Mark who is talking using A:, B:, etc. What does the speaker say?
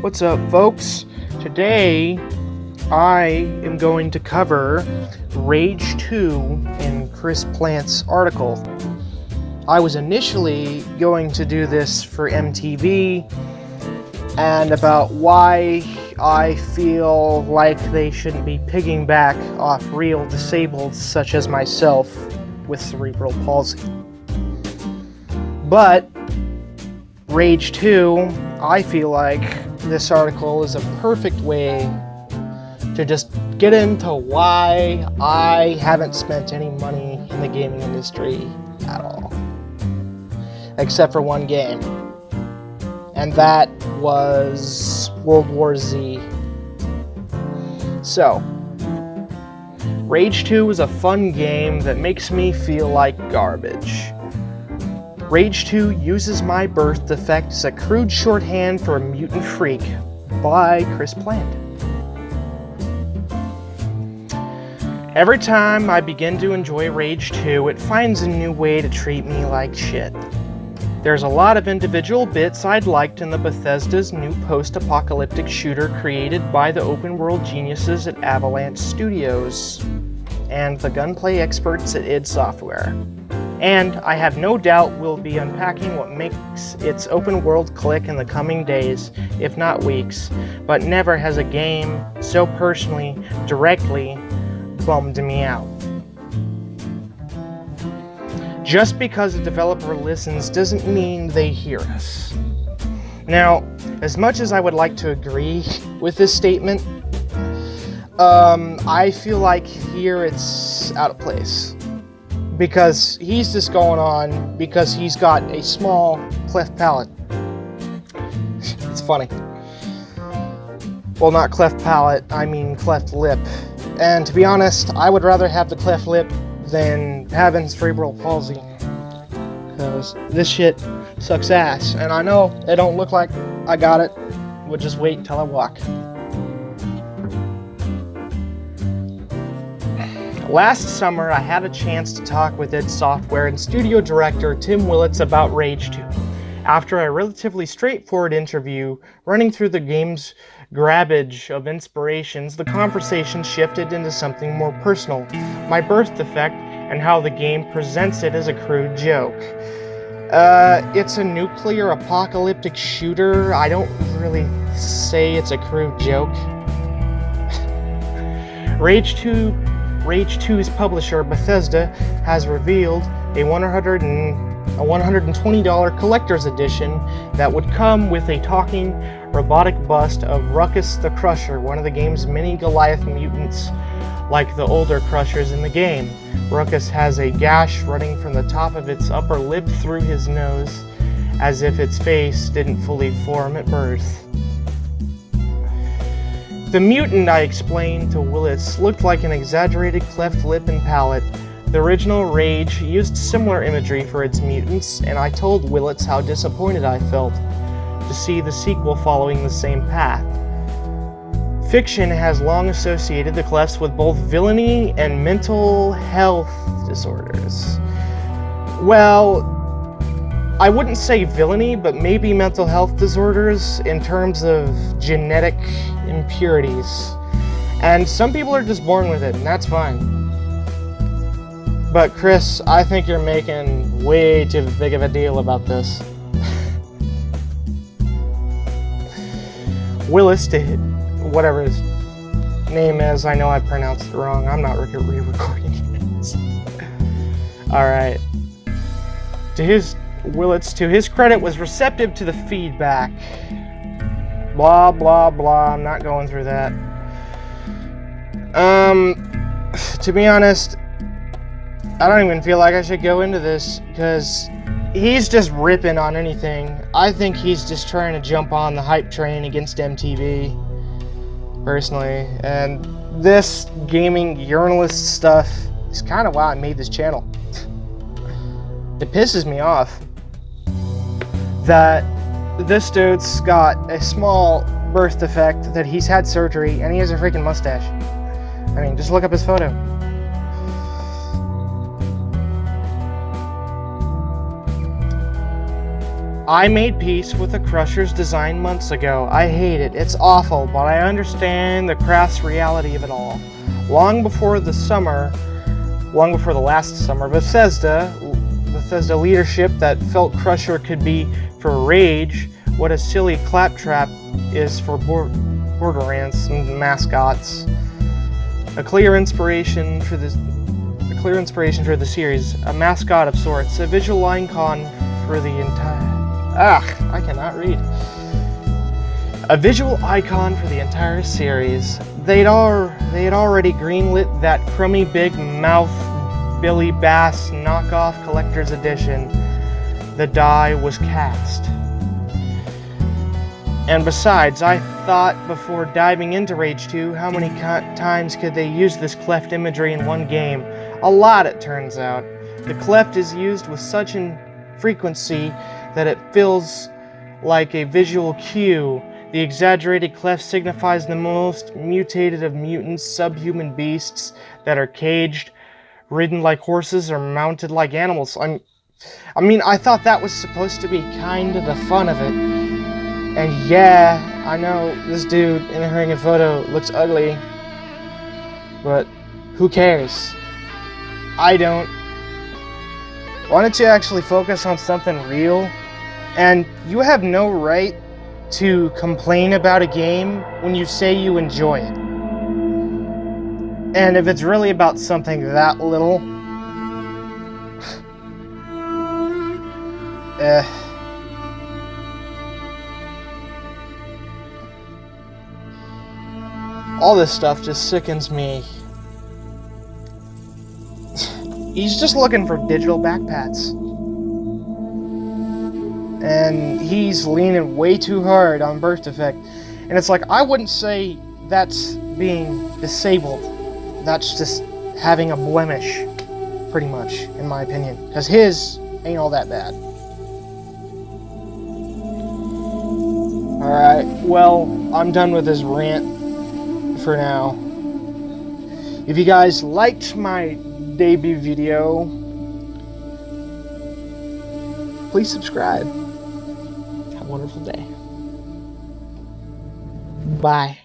A: What's up, folks? Today, I am going to cover Rage 2 in Chris Plant's article. I was initially going to do this for MTV and about why I feel like they shouldn't be piggyback off real disabled such as myself with cerebral palsy. But Rage 2, I feel like this article is a perfect way to just get into why I haven't spent any money in the gaming industry at all. Except for one game. And that was World War Z. So, Rage 2 is a fun game that makes me feel like garbage. Rage 2 uses my birth defect as a crude shorthand for a mutant freak by Chris Plant. Every time I begin to enjoy Rage 2, it finds a new way to treat me like shit. There's a lot of individual bits I'd liked in the Bethesda's new post-apocalyptic shooter created by the open-world geniuses at Avalanche Studios and the gunplay experts at id Software. And I have no doubt we'll be unpacking what makes its open world click in the coming days, if not weeks, but never has a game so personally, directly bummed me out. Just because a developer listens doesn't mean they hear us. Now, as much as I would like to agree with this statement, I feel like here it's out of place. Because he's just going on because he's got a small cleft palate. It's funny. Well, not cleft palate, I mean cleft lip. And to be honest, I would rather have the cleft lip than having cerebral palsy. Because this shit sucks ass. And I know it don't look like I got it. We'll just wait until I walk. Last summer, I had a chance to talk with id Software and studio director Tim Willits about Rage 2. After a relatively straightforward interview, running through the game's grabbage of inspirations, the conversation shifted into something more personal, my birth defect and how the game presents it as a crude joke. It's a nuclear apocalyptic shooter. I don't really say it's a crude joke. Rage 2's publisher, Bethesda, has revealed a $120 collector's edition that would come with a talking, robotic bust of Ruckus the Crusher, one of the game's many Goliath mutants, like the older Crushers in the game. Ruckus has a gash running from the top of its upper lip through his nose, as if its face didn't fully form at birth. The mutant, I explained to Willits, looked like an exaggerated cleft lip and palate. The original Rage used similar imagery for its mutants, and I told Willits how disappointed I felt to see the sequel following the same path. Fiction has long associated the clefts with both villainy and mental health disorders. Well, I wouldn't say villainy, but maybe mental health disorders in terms of genetic impurities. And some people are just born with it, and that's fine. But Chris, I think you're making way too big of a deal about this. Willis, whatever his name is, I know I pronounced it wrong. I'm not re-recording it. Alright. Willits, to his credit, was receptive to the feedback. Blah, blah, blah. I'm not going through that. To be honest, I don't even feel like I should go into this, because he's just ripping on anything. I think he's just trying to jump on the hype train against MTV, personally. And this gaming journalist stuff is kind of why I made this channel. It pisses me off that this dude's got a small birth defect, that he's had surgery, and he has a freaking mustache. I mean, just look up his photo. I made peace with the Crusher's design months ago. I hate it. It's awful, but I understand the crass reality of it all. Long before the last summer, Bethesda leadership that felt Crusher could be for Rage what a silly claptrap is for Borderlands mascots. A clear inspiration for the series, a mascot of sorts, a visual icon for the entire... I cannot read. A visual icon for the entire series. They had already greenlit that crummy big mouth Billy Bass knockoff collector's edition. The die was cast. And besides, I thought before diving into Rage 2, how many times could they use this cleft imagery in one game? A lot, it turns out. The cleft is used with such frequency that it feels like a visual cue. The exaggerated cleft signifies the most mutated of mutants, subhuman beasts that are caged, ridden like horses, or mounted like animals. I mean, I thought that was supposed to be kind of the fun of it. And yeah, I know this dude in the Hurricane photo looks ugly, but who cares? I don't. Why don't you actually focus on something real? And you have no right to complain about a game when you say you enjoy it. And if it's really about something that little, all this stuff just sickens me. He's just looking for digital backpats. And he's leaning way too hard on birth defect. And it's like, I wouldn't say that's being disabled. That's just having a blemish, pretty much, in my opinion. Because his ain't all that bad. Alright, well, I'm done with this rant for now. If you guys liked my debut video, please subscribe. Have a wonderful day. Bye.